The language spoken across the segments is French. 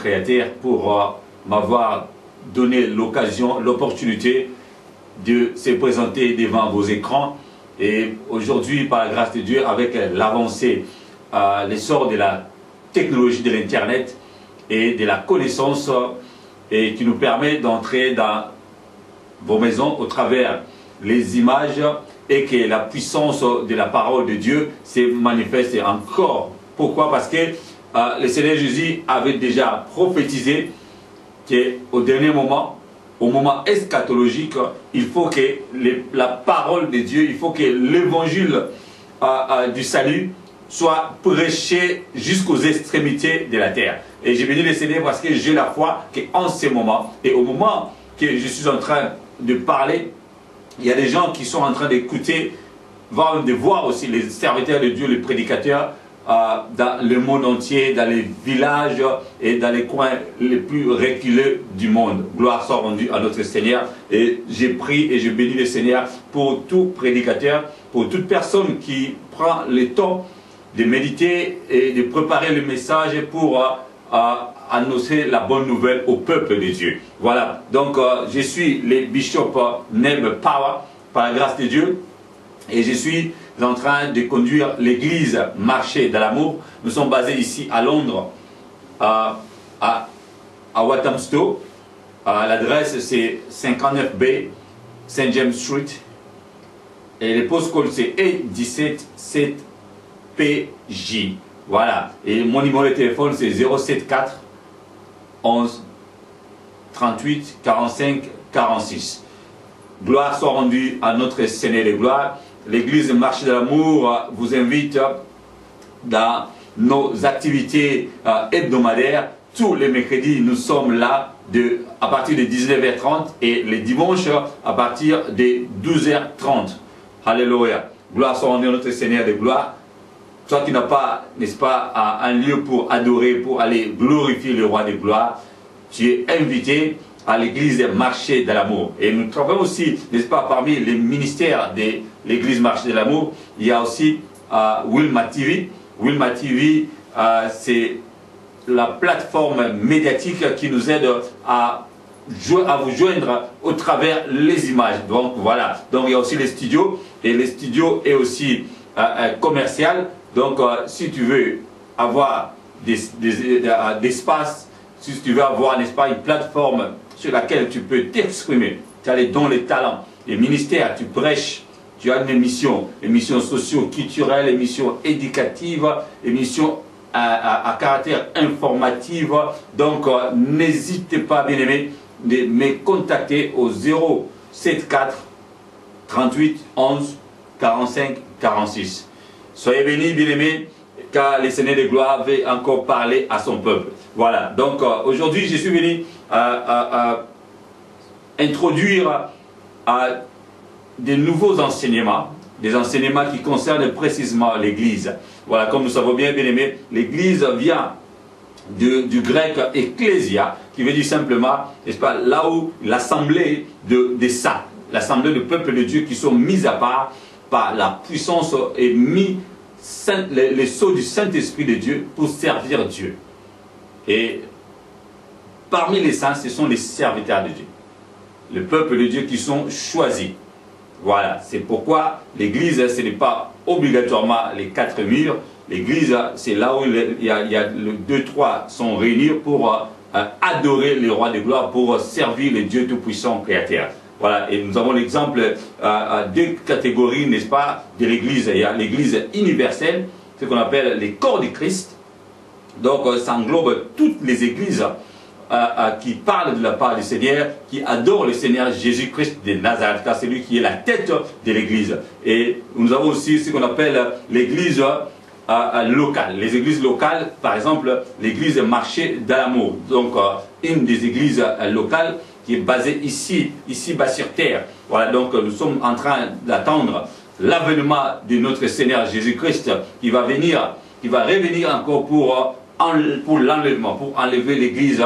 Créateur pour m'avoir donné l'occasion, l'opportunité de se présenter devant vos écrans. Et aujourd'hui, par la grâce de Dieu, avec l'avancée, l'essor de la technologie de l'Internet et de la connaissance, et qui nous permet d'entrer dans vos maisons au travers les images, et que la puissance de la parole de Dieu se manifeste encore. Pourquoi? Parce que le Seigneur Jésus avait déjà prophétisé qu'au dernier moment, au moment eschatologique, il faut que la parole de Dieu, il faut que l'évangile du salut soit prêché jusqu'aux extrémités de la terre. Et je bénis le Seigneur parce que j'ai la foi qu'en ce moment, et au moment que je suis en train de parler, il y a des gens qui sont en train d'écouter, voire de voir aussi les serviteurs de Dieu, les prédicateurs, dans le monde entier, dans les villages et dans les coins les plus reculés du monde. Gloire soit rendue à notre Seigneur. Et j'ai prié et je bénis le Seigneur pour tout prédicateur, pour toute personne qui prend le temps de méditer et de préparer le message pour annoncer la bonne nouvelle au peuple de Dieu. Voilà, donc je suis le bishop Neb Power, par la grâce de Dieu, et je suis en train de conduire l'église Marché de l'amour. Nous sommes basés ici à Londres, à Walthamstow. L'adresse c'est 59B St. James Street, et le postcode c'est E177PJ. Voilà, et mon numéro de téléphone c'est 074 11 38 45 46. Gloire soit rendue à notre Seigneur de gloire. L'église Marché de l'amour vous invite dans nos activités hebdomadaires. Tous les mercredis, nous sommes là à partir de 19h30 et les dimanches à partir de 12h30. Alléluia. Gloire soit rendue à notre Seigneur de gloire. Toi qui n'as pas, n'est-ce pas, un lieu pour adorer, pour aller glorifier le roi de gloire, tu es invité à l'église Marché de l'amour. Et nous travaillons aussi, n'est-ce pas, parmi les ministères de l'église Marché de l'amour, il y a aussi Wilma TV. Wilma TV, c'est la plateforme médiatique qui nous aide à vous joindre au travers les images. Donc voilà, donc il y a aussi les studios, et les studios est aussi commercial. Donc si tu veux avoir d'espace, si tu veux avoir, n'est-ce pas, une plateforme sur laquelle tu peux t'exprimer, tu as les dons, les talents, les ministères, tu prêches, tu as une émission socio-culturelle, émission éducative, émission à caractère informatif. Donc n'hésitez pas, bien aimé, de me contacter au 074 38 11 45 46. Soyez bénis, bien aimés, car le Seigneur de gloire veut encore parler à son peuple. Voilà, donc aujourd'hui je suis venu introduire des nouveaux enseignements, des enseignements qui concernent précisément l'Église. Voilà, comme nous savons bien, bien aimés, l'Église vient du grec ecclésia, qui veut dire simplement, n'est-ce pas, là où l'assemblée des saints, l'assemblée du peuple de Dieu qui sont mis à part par la puissance et mis les sceaux du Saint-Esprit de Dieu pour servir Dieu. Et parmi les saints, ce sont les serviteurs de Dieu, le peuple de Dieu qui sont choisis. Voilà, c'est pourquoi l'église, ce n'est pas obligatoirement les quatre murs. L'église, c'est là où il y a deux, trois sont réunis pour adorer le roi de gloire, pour servir le Dieu tout-puissant créateur. Voilà, et nous avons l'exemple deux catégories, n'est-ce pas, de l'église. Il y a l'église universelle, ce qu'on appelle les corps du Christ. Donc ça englobe toutes les églises qui parlent de la part du Seigneur, qui adorent le Seigneur Jésus-Christ de Nazareth, car c'est lui qui est la tête de l'église. Et nous avons aussi ce qu'on appelle l'église locale. Les églises locales, par exemple, l'église Marché de l'amour. Donc une des églises locales qui est basée ici bas sur terre. Voilà, donc nous sommes en train d'attendre l'avènement de notre Seigneur Jésus-Christ qui va venir, qui va revenir encore pour l'enlèvement, pour enlever l'église,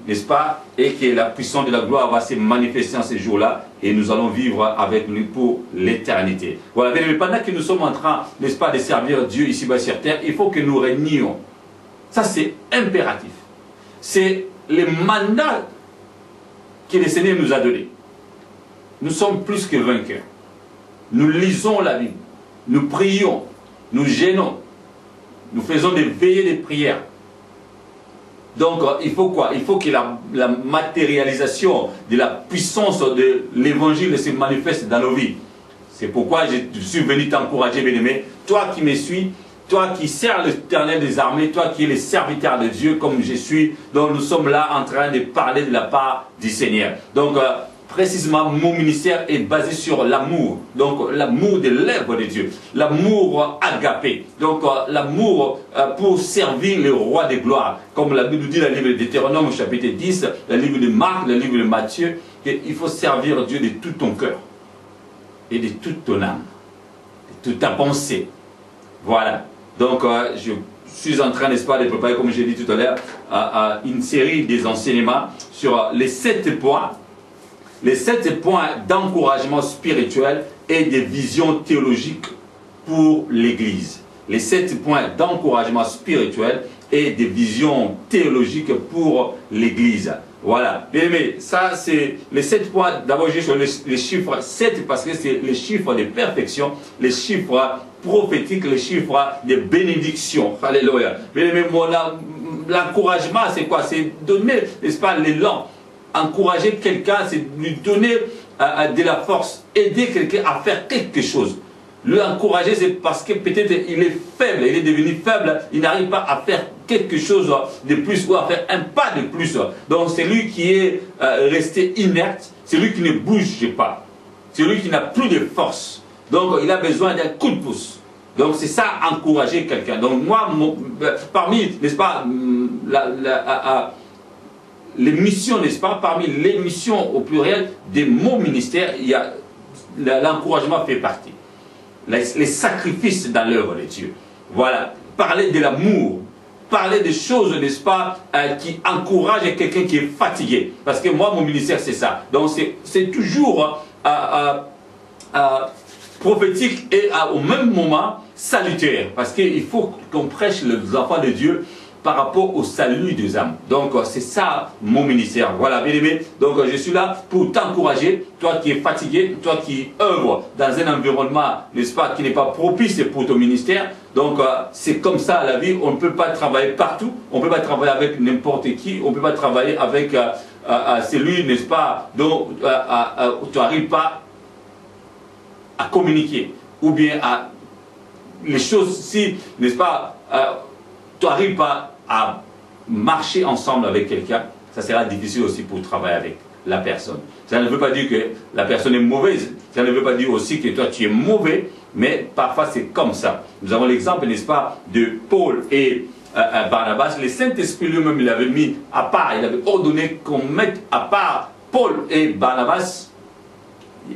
n'est-ce pas, et que la puissance de la gloire va se manifester en ces jours-là, et nous allons vivre avec lui pour l'éternité. Voilà, mais pendant que nous sommes en train, n'est-ce pas, de servir Dieu ici bas sur terre, il faut que nous régnions. Ça c'est impératif. c'est le mandat que le Seigneur nous a donné. Nous sommes plus que vainqueurs. Nous lisons la Bible, nous prions, nous jeûnons, nous faisons des veillées de prière. Donc il faut quoi? Il faut que la matérialisation de la puissance de l'évangile se manifeste dans nos vies. C'est pourquoi je suis venu t'encourager, bien-aimé, toi qui me suis, toi qui sers l'Éternel des armées, toi qui es le serviteur de Dieu comme je suis. Donc nous sommes là en train de parler de la part du Seigneur. Donc précisément, mon ministère est basé sur l'amour. Donc l'amour de l'œuvre de Dieu, l'amour agapé. Donc l'amour pour servir le roi des gloires. Comme la Bible nous dit dans le livre de Deutéronome chapitre 10, le livre de Marc, le livre de Matthieu, qu'il faut servir Dieu de tout ton cœur et de toute ton âme, de toute ta pensée. Voilà. Donc je suis en train, n'est-ce pas, de préparer, comme j'ai dit tout à l'heure, une série des enseignements sur les 7 points. Les 7 points d'encouragement spirituel et des visions théologiques pour l'Église. Les 7 points d'encouragement spirituel et des visions théologiques pour l'Église. Voilà. Bien aimé, ça c'est les 7 points. D'abord, j'ai sur les chiffres 7 parce que c'est les chiffres de perfection, les chiffres prophétiques, les chiffres de bénédiction. Alléluia. Bien aimé, l'encouragement, c'est quoi? C'est donner, n'est-ce pas, l'élan. Encourager quelqu'un, c'est lui donner de la force, aider quelqu'un à faire quelque chose. Le encourager, c'est parce que peut-être il est faible, il est devenu faible, il n'arrive pas à faire quelque chose de plus ou à faire un pas de plus. Donc c'est lui qui est resté inerte, c'est lui qui ne bouge pas, c'est lui qui n'a plus de force. Donc il a besoin d'un coup de pouce. Donc c'est ça, encourager quelqu'un. Donc moi, parmi, n'est-ce pas, les missions, n'est-ce pas, parmi les missions au pluriel de mon ministère, il y a l'encouragement fait partie. Les sacrifices dans l'œuvre de Dieu. Voilà. Parler de l'amour. Parler des choses, n'est-ce pas, qui encouragent quelqu'un qui est fatigué. Parce que moi, mon ministère, c'est ça. Donc c'est toujours prophétique et au même moment salutaire. Parce qu'il faut qu'on prêche les enfants de Dieu par rapport au salut des âmes. Donc c'est ça mon ministère. Voilà, bien aimé. Donc je suis là pour t'encourager, toi qui es fatigué, toi qui œuvres dans un environnement, n'est-ce pas, qui n'est pas propice pour ton ministère. Donc c'est comme ça la vie. On ne peut pas travailler partout, on ne peut pas travailler avec n'importe qui, on ne peut pas travailler avec celui, n'est-ce pas, dont tu n'arrives pas à communiquer, ou bien à les choses, si, n'est-ce pas, tu n'arrives pas à marcher ensemble avec quelqu'un, ça sera difficile aussi pour travailler avec la personne. Ça ne veut pas dire que la personne est mauvaise, ça ne veut pas dire aussi que toi tu es mauvais, mais parfois c'est comme ça. Nous avons l'exemple, n'est-ce pas, de Paul et Barnabas. Le Saint-Esprit lui-même, il avait mis à part, il avait ordonné qu'on mette à part Paul et Barnabas.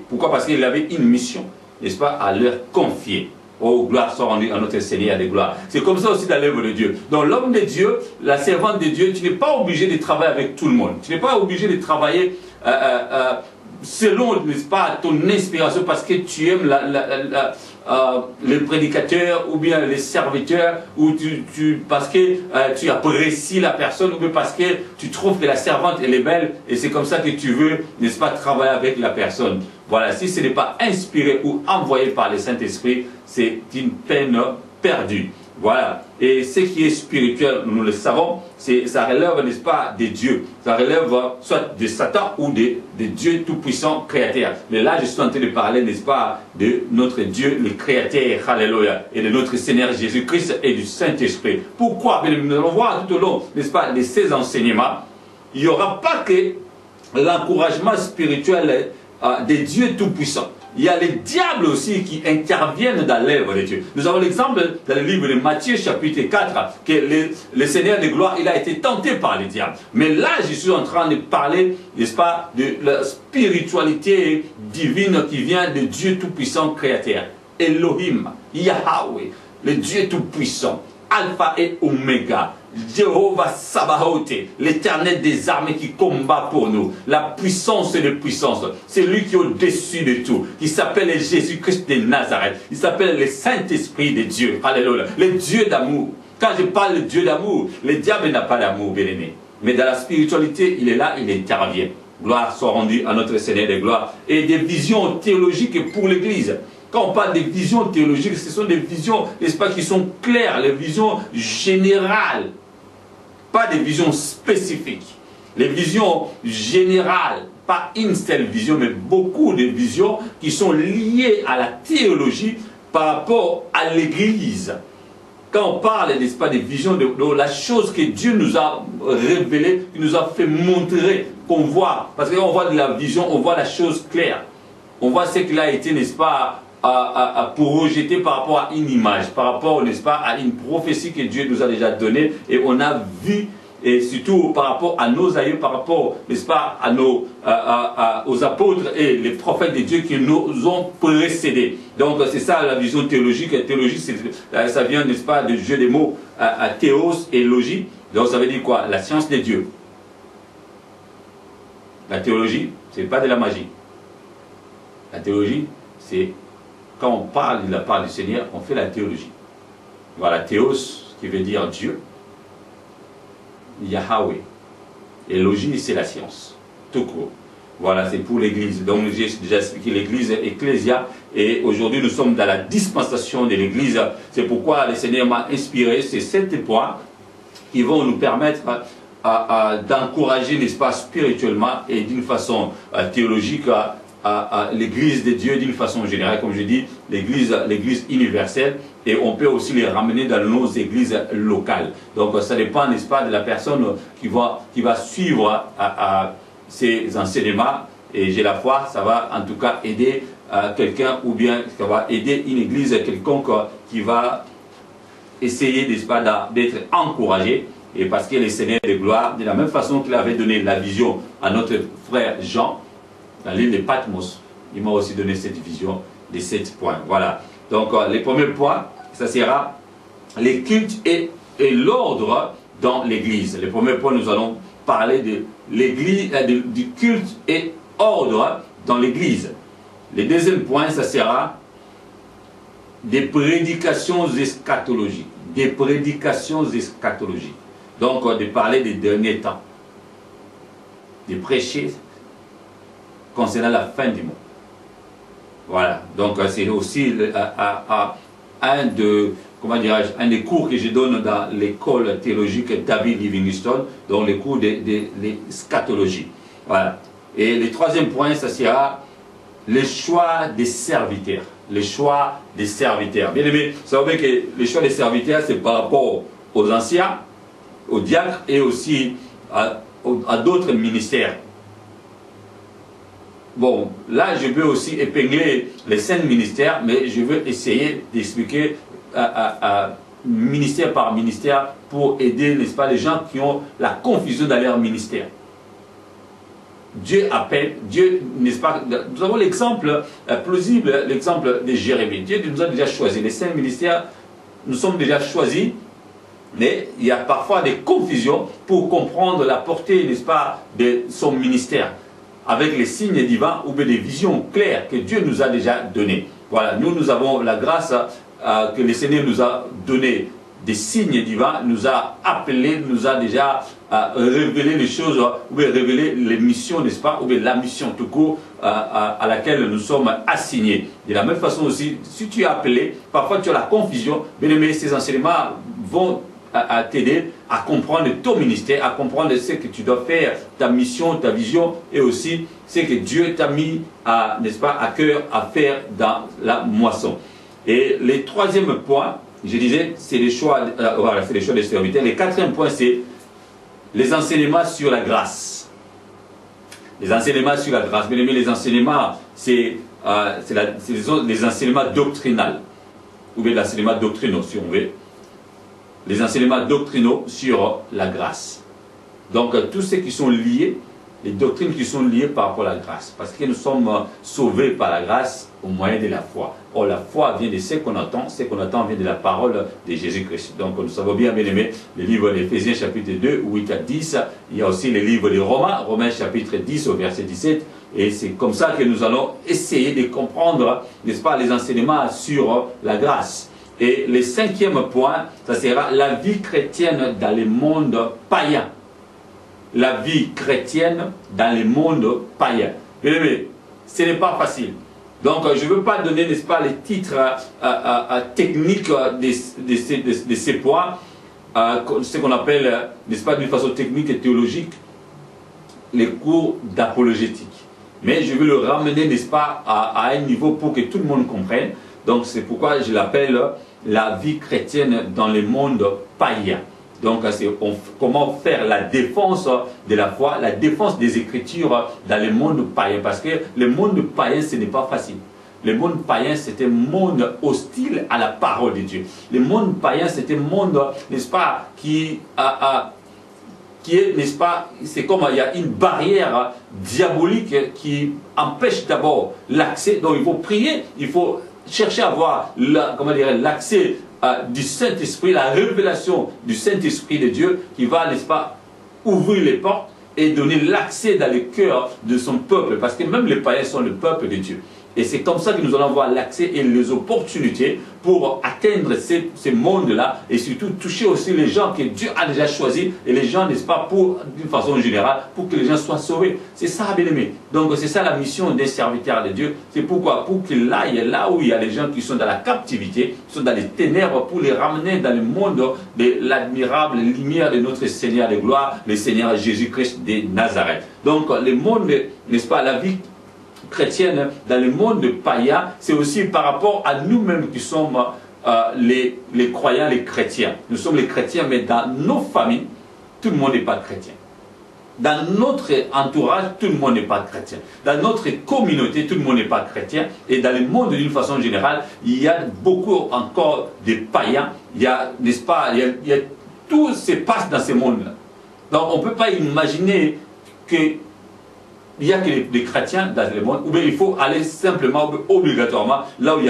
Pourquoi? Parce qu'il avait une mission, n'est-ce pas, à leur confier. Oh, gloire soit rendue à notre Seigneur des gloires. C'est comme ça aussi dans l'œuvre de Dieu. Donc l'homme de Dieu, la servante de Dieu, tu n'es pas obligé de travailler avec tout le monde. Tu n'es pas obligé de travailler selon, n'est-ce pas, ton inspiration parce que tu aimes le prédicateur ou bien les serviteurs ou parce que tu apprécies la personne ou bien parce que tu trouves que la servante elle est belle et c'est comme ça que tu veux, n'est-ce pas, travailler avec la personne. Voilà, si ce n'est pas inspiré ou envoyé par le Saint-Esprit, c'est une peine perdue. Voilà. Et ce qui est spirituel, nous le savons, ça relève, n'est-ce pas, de Dieu. Ça relève soit de Satan ou de Dieu tout-puissant créateur. Mais là, je suis en train de parler, n'est-ce pas, de notre Dieu, le créateur, alléluia, et de notre Seigneur Jésus-Christ et du Saint-Esprit. Pourquoi? Nous allons voir tout au long, n'est-ce pas, de ces enseignements. Il n'y aura pas que l'encouragement spirituel de Dieu tout-puissant. Il y a les diables aussi qui interviennent dans l'œuvre de Dieu. Nous avons l'exemple dans le livre de Matthieu chapitre 4, que le Seigneur de gloire, il a été tenté par les diables. Mais là, je suis en train de parler, n'est-ce pas, de la spiritualité divine qui vient de Dieu tout-puissant créateur. Elohim, Yahweh, le Dieu tout-puissant, Alpha et Oméga. Jéhovah Sabaoth, l'Éternel des armées qui combat pour nous, la puissance et les puissances, c'est lui qui est au-dessus de tout, qui s'appelle Jésus-Christ de Nazareth, il s'appelle le Saint-Esprit de Dieu, alléluia, le Dieu d'amour. Quand je parle de Dieu d'amour, le diable n'a pas d'amour, bien-aimé. mais dans la spiritualité, il est là, il intervient. Gloire soit rendue à notre Seigneur des gloires. Et des visions théologiques pour l'Église. Quand on parle des visions théologiques, ce sont des visions, n'est-ce pas, qui sont claires, les visions générales, pas des visions spécifiques. Les visions générales, pas une seule vision, mais beaucoup de visions qui sont liées à la théologie par rapport à l'Église. Quand on parle, n'est-ce pas, des visions, de la chose que Dieu nous a révélée, qui nous a fait montrer, qu'on voit. Parce qu'on voit de la vision, on voit la chose claire. On voit ce qu'il a été, n'est-ce pas, pour rejeter par rapport à une image, par rapport, n'est-ce pas, à une prophétie que Dieu nous a déjà donnée. Et on a vu, et surtout par rapport à nos aïeux, par rapport, n'est-ce pas, aux apôtres et les prophètes de Dieu qui nous ont précédés. Donc c'est ça la vision théologique. La théologie, ça vient, n'est-ce pas, du jeu des mots théos et logie. Donc ça veut dire quoi? La science des dieux. La théologie, ce n'est pas de la magie. La théologie, c'est quand on parle de la part du Seigneur, on fait la théologie. Voilà, théos, qui veut dire Dieu. Yahweh. Et logie, c'est la science. Tout court. Voilà, c'est pour l'Église. Donc, j'ai déjà expliqué l'Église Ecclésia. Et aujourd'hui, nous sommes dans la dispensation de l'Église. C'est pourquoi le Seigneur m'a inspiré ces 7 points qui vont nous permettre d'encourager, n'est-ce pas, spirituellement et d'une façon théologique l'Église de Dieu d'une façon générale, comme je dis, l'Église universelle, et on peut aussi les ramener dans nos églises locales. Donc ça dépend, n'est-ce pas, de la personne qui va suivre ces enseignements, et j'ai la foi, ça va en tout cas aider quelqu'un, ou bien ça va aider une église quelconque qui va essayer, n'est-ce pas, d'être encouragé. Et parce qu'il est Seigneur de gloire, de la même façon qu'il avait donné la vision à notre frère Jean, dans l'île de Patmos, il m'a aussi donné cette vision de 7 points. Voilà. Donc, les premiers points, ça sera les cultes et l'ordre dans l'Église. Les premiers points, nous allons parler de l'Église, du culte et ordre dans l'Église. Le deuxième point, ça sera des prédications eschatologiques. Des prédications eschatologiques. Donc, de parler des derniers temps. De prêcher concernant la fin du monde. Voilà. Donc, c'est aussi un des cours que je donne dans l'école théologique David Livingstone, dans les cours de l'eschatologie. Voilà. Et le troisième point, ça sera le choix des serviteurs. Le choix des serviteurs. Bien aimé, vous savez que le choix des serviteurs, c'est par rapport aux anciens, aux diacres et aussi à d'autres ministères. Bon, là, je veux aussi épingler les 5 ministères, mais je veux essayer d'expliquer ministère par ministère pour aider, n'est-ce pas, les gens qui ont la confusion dans leur ministère. Dieu appelle, Dieu, n'est-ce pas, nous avons l'exemple plausible, l'exemple de Jérémie. Dieu nous a déjà choisis. Les 5 ministères, nous sommes déjà choisis, mais il y a parfois des confusions pour comprendre la portée, n'est-ce pas, de son ministère, avec les signes divins ou bien des visions claires que Dieu nous a déjà données. Voilà, nous avons la grâce que le Seigneur nous a donné des signes divins, nous a appelés, nous a déjà révélé les choses, ou bien révélé les missions, n'est-ce pas, ou bien la mission tout court à laquelle nous sommes assignés. De la même façon aussi, si tu es appelé, parfois tu as la confusion, bien aimé, ces enseignements vont t'aider à comprendre ton ministère, à comprendre ce que tu dois faire, ta mission, ta vision, et aussi ce que Dieu t'a mis, n'est-ce pas, à cœur à faire dans la moisson. Et le troisième point, je disais, c'est les choix, voilà, c'est les choix des serviteurs. Le quatrième point, c'est les enseignements sur la grâce. Les enseignements sur la grâce. Bien aimé, les enseignements, c'est les enseignements doctrinaux, ou bien l'enseignement doctrinaux, si on veut. Les enseignements doctrinaux sur la grâce. Donc, tous ceux qui sont liés, les doctrines qui sont liées par rapport à la grâce. Parce que nous sommes sauvés par la grâce au moyen de la foi. Or, la foi vient de ce qu'on entend vient de la parole de Jésus-Christ. Donc, nous savons bien, bien aimé, le livre d'Éphésiens chapitre 2, 8 à 10. Il y a aussi le livre de Romains chapitre 10 au verset 17. Et c'est comme ça que nous allons essayer de comprendre, n'est-ce pas, les enseignements sur la grâce. Et le cinquième point, ça sera la vie chrétienne dans le monde païen. la vie chrétienne dans le monde païen. Bien aimé, ce n'est pas facile. Donc, je ne veux pas donner, n'est-ce pas, les titres techniques de ces points, ce qu'on appelle, n'est-ce pas, d'une façon technique et théologique, les cours d'apologétique. Mais je veux le ramener, n'est-ce pas, à un niveau pour que tout le monde comprenne. Donc, c'est pourquoi je l'appelle la vie chrétienne dans le monde païen. Donc, c'est comment faire la défense de la foi, la défense des Écritures dans le monde païen. Parce que le monde païen, ce n'est pas facile. Le monde païen, c'est un monde hostile à la parole de Dieu. Le monde païen, c'est un monde, n'est-ce pas, qui est, n'est-ce pas, c'est comme il y a une barrière diabolique qui empêche d'abord l'accès. Donc, il faut prier, il faut chercher à avoir l'accès du Saint-Esprit, la révélation du Saint-Esprit de Dieu qui va, n'est-ce pas, ouvrir les portes et donner l'accès dans le cœur de son peuple. Parce que même les païens sont le peuple de Dieu. Et c'est comme ça que nous allons avoir l'accès et les opportunités pour atteindre ces mondes-là et surtout toucher aussi les gens que Dieu a déjà choisis et les gens, n'est-ce pas, d'une façon générale, pour que les gens soient sauvés. C'est ça, bien aimé. Donc c'est ça la mission des serviteurs de Dieu. C'est pourquoi, pour qu'il aille là où il y a les gens qui sont dans la captivité, qui sont dans les ténèbres, pour les ramener dans le monde de l'admirable lumière de notre Seigneur de gloire, le Seigneur Jésus-Christ de Nazareth. Donc le monde, n'est-ce pas, la vie chrétienne dans le monde païen, c'est aussi par rapport à nous-mêmes qui sommes les croyants, les chrétiens. Nous sommes les chrétiens, mais dans nos familles, tout le monde n'est pas chrétien. Dans notre entourage, tout le monde n'est pas chrétien. Dans notre communauté, tout le monde n'est pas chrétien. Et dans le monde d'une façon générale, il y a beaucoup encore de païens. Il y a, n'est-ce pas, tout se passe dans ce monde-là. Donc on ne peut pas imaginer que il n'y a que les chrétiens dans le monde, ou bien il faut aller simplement, obligatoirement, là où il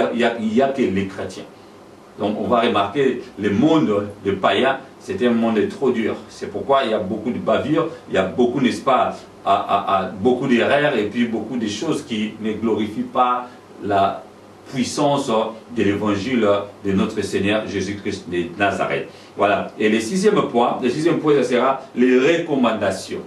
y a que les chrétiens. Donc on va remarquer, le monde de païens, c'est un monde trop dur. C'est pourquoi il y a beaucoup de bavures, il y a beaucoup, n'est-ce pas, beaucoup d'erreurs et puis beaucoup de choses qui ne glorifient pas la puissance de l'évangile de notre Seigneur Jésus-Christ de Nazareth. Voilà. Et le sixième point, ça sera les recommandations.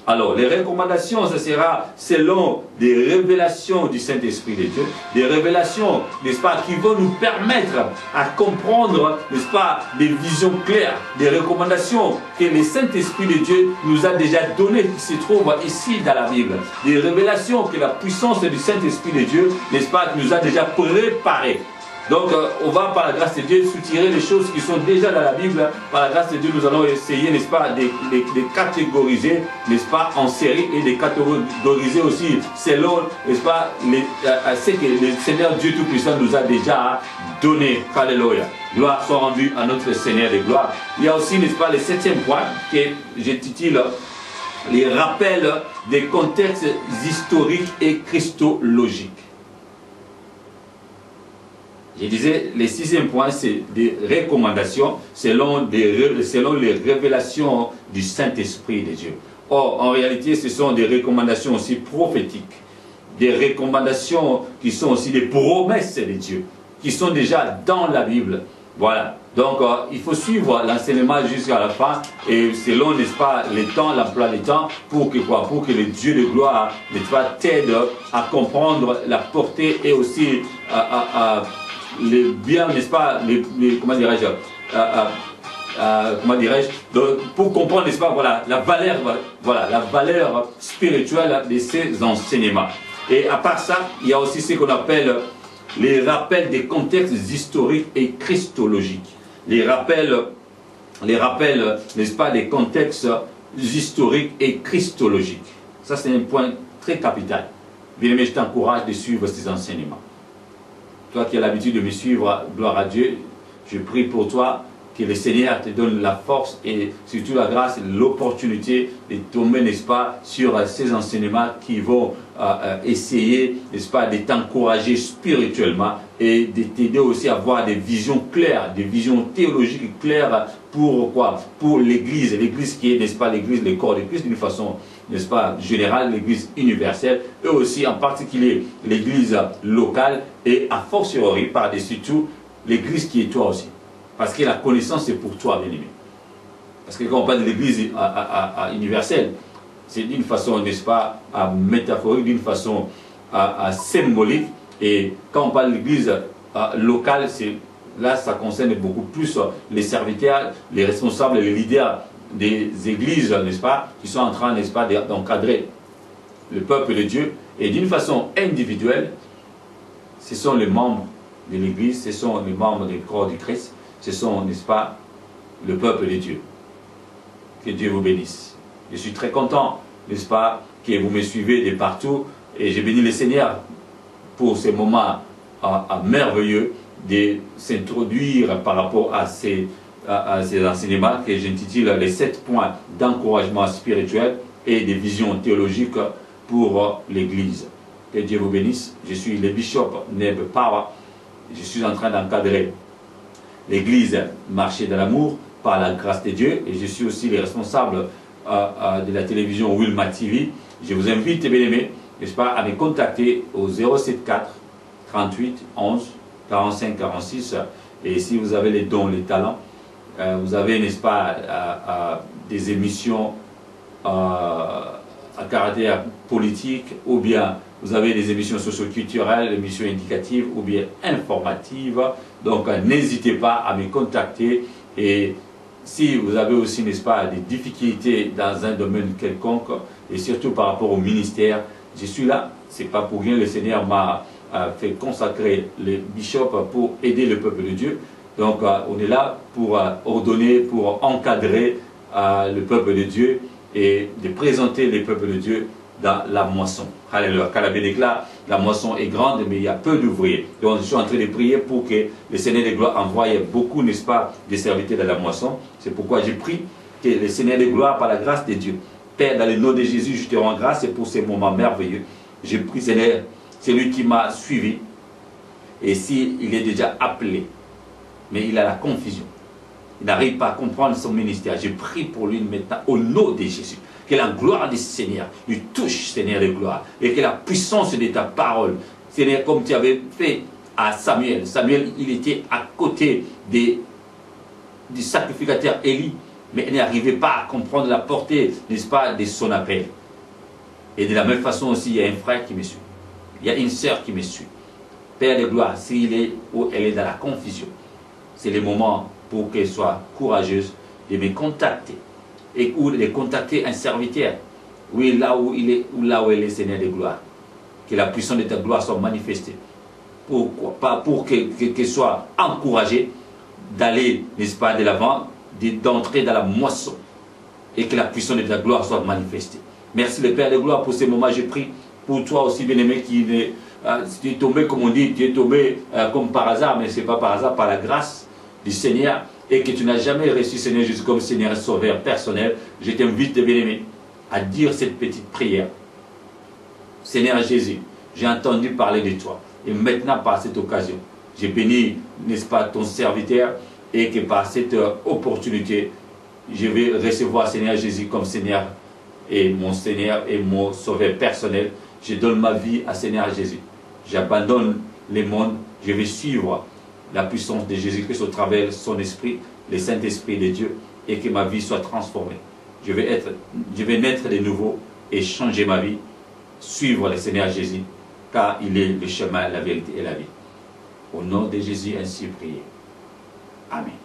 Alors, les recommandations, ça sera selon des révélations du Saint-Esprit de Dieu, des révélations, n'est-ce pas, qui vont nous permettre à comprendre, n'est-ce pas, des visions claires, des recommandations que le Saint-Esprit de Dieu nous a déjà données, qui se trouvent ici dans la Bible. Des révélations que la puissance du Saint-Esprit de Dieu, n'est-ce pas, nous a déjà préparées. Donc, on va, par la grâce de Dieu, soutirer les choses qui sont déjà dans la Bible. Par la grâce de Dieu, nous allons essayer, n'est-ce pas, de catégoriser, n'est-ce pas, en série et de catégoriser aussi selon, n'est-ce pas, ce que le Seigneur Dieu Tout-Puissant nous a déjà donné. Alléluia. Gloire soit rendue à notre Seigneur de gloire. Il y a aussi, n'est-ce pas, le septième point que j'intitule les rappels des contextes historiques et christologiques. Je disais, le sixième point, c'est des recommandations selon les révélations du Saint-Esprit de Dieu. Or, en réalité, ce sont des recommandations aussi prophétiques, des recommandations qui sont aussi des promesses de Dieu, qui sont déjà dans la Bible. Voilà. Donc, il faut suivre l'enseignement jusqu'à la fin et selon, n'est-ce pas, les temps, l'emploi des temps, pour que quoi? Pour que le Dieu de gloire, n'est-ce pas, t'aide à comprendre la portée et aussi les biens, n'est-ce pas, comment dirais-je, pour comprendre, n'est-ce pas, voilà, la valeur spirituelle de ces enseignements. Et à part ça, il y a aussi ce qu'on appelle les rappels des contextes historiques et christologiques. Les rappels, n'est-ce pas, des contextes historiques et christologiques. Ça, c'est un point très capital. Bien aimé, je t'encourage de suivre ces enseignements. Toi qui as l'habitude de me suivre, gloire à Dieu, je prie pour toi que le Seigneur te donne la force et surtout la grâce et l'opportunité de tomber, n'est-ce pas, sur ces enseignements qui vont essayer, n'est-ce pas, de t'encourager spirituellement et de t'aider aussi à avoir des visions claires, des visions théologiques claires pour quoi? Pour l'Église, l'Église qui est, n'est-ce pas, l'Église, le corps de Christ d'une façon, n'est-ce pas, générale, l'Église universelle, et aussi en particulier l'Église locale et a fortiori par-dessus tout l'Église qui est toi aussi. Parce que la connaissance c'est pour toi, bien-aimé. Parce que quand on parle de l'église universelle, c'est d'une façon, n'est-ce pas, métaphorique, d'une façon symbolique. Et quand on parle de l'église locale, là, ça concerne beaucoup plus les serviteurs, les responsables, les leaders des églises, n'est-ce pas, qui sont en train, n'est-ce pas, d'encadrer le peuple de Dieu. Et d'une façon individuelle, ce sont les membres de l'église, ce sont les membres du corps du Christ, ce sont, n'est-ce pas, le peuple de Dieu. Que Dieu vous bénisse. Je suis très content, n'est-ce pas, que vous me suivez de partout. Et je bénis le Seigneur pour ces moments merveilleux de s'introduire par rapport à ces enseignements que j'intitule les 7 points d'encouragement spirituel et des visions théologiques pour l'Église. Que Dieu vous bénisse. Je suis le bishop Neb Power. Je suis en train d'encadrer l'Église Marcher dans l'amour par la grâce de Dieu. Et je suis aussi le responsable de la télévision Wilma TV. Je vous invite, bien aimés, n'est-ce pas, à me contacter au 074 38 11 45 46. Et si vous avez les dons, les talents, vous avez, n'est-ce pas, des émissions à caractère politique, ou bien vous avez des émissions socio-culturelles, des émissions éducatives, ou bien informatives. Donc n'hésitez pas à me contacter. Et si vous avez aussi, n'est-ce pas, des difficultés dans un domaine quelconque, et surtout par rapport au ministère, je suis là. C'est pas pour rien, le Seigneur m'a fait consacrer les bishops pour aider le peuple de Dieu. Donc on est là pour ordonner, pour encadrer le peuple de Dieu et de présenter le peuple de Dieu dans la moisson. Alléluia. Car la Bible déclare, la moisson est grande, mais il y a peu d'ouvriers. Donc je suis en train de prier pour que le Seigneur de gloire envoie beaucoup, n'est-ce pas, de serviteurs dans la moisson. C'est pourquoi j'ai prié que le Seigneur de gloire, par la grâce de Dieu, Père, dans le nom de Jésus, je te rends grâce pour ces moments merveilleux. J'ai pris, Seigneur, c'est lui qui m'a suivi. Et s'il est déjà appelé, mais il a la confusion, il n'arrive pas à comprendre son ministère, je prie pour lui maintenant au nom de Jésus. Que la gloire du Seigneur lui touche, Seigneur de gloire. Et que la puissance de ta parole, Seigneur, comme tu avais fait à Samuel. Samuel, il était à côté du sacrificateur Élie, mais il n'arrivait pas à comprendre la portée, n'est-ce pas, de son appel. Et de la même façon aussi, il y a un frère qui me suit. Il y a une sœur qui me suit. Père de gloire, s'il est ou elle est dans la confusion, c'est le moment pour qu'elle soit courageuse de me contacter. Et ou de contacter un serviteur. Oui, là où il est, ou là où elle est, Seigneur de gloire. Que la puissance de ta gloire soit manifestée. Pourquoi? Pas pour qu'elle soit encouragée d'aller, n'est-ce pas, de l'avant, d'entrer dans la moisson. Et que la puissance de ta gloire soit manifestée. Merci le Père de gloire pour ces moments. Je prie pour toi aussi, bien-aimé, qui tu es tombé, comme on dit, tu es tombé comme par hasard, mais ce n'est pas par hasard, par la grâce du Seigneur, et que tu n'as jamais reçu Seigneur Jésus comme Seigneur et Sauveur personnel. Je t'invite, bien-aimé, à dire cette petite prière. Seigneur Jésus, j'ai entendu parler de toi, et maintenant par cette occasion, j'ai béni, n'est-ce pas, ton serviteur, et que par cette opportunité, je vais recevoir Seigneur Jésus comme Seigneur et mon Sauveur personnel. Je donne ma vie à Seigneur Jésus. J'abandonne le monde, je vais suivre la puissance de Jésus-Christ au travers de son esprit, le Saint-Esprit de Dieu, et que ma vie soit transformée. Je vais naître de nouveau et changer ma vie, suivre le Seigneur Jésus, car il est le chemin, la vérité et la vie. Au nom de Jésus, ainsi prié. Amen.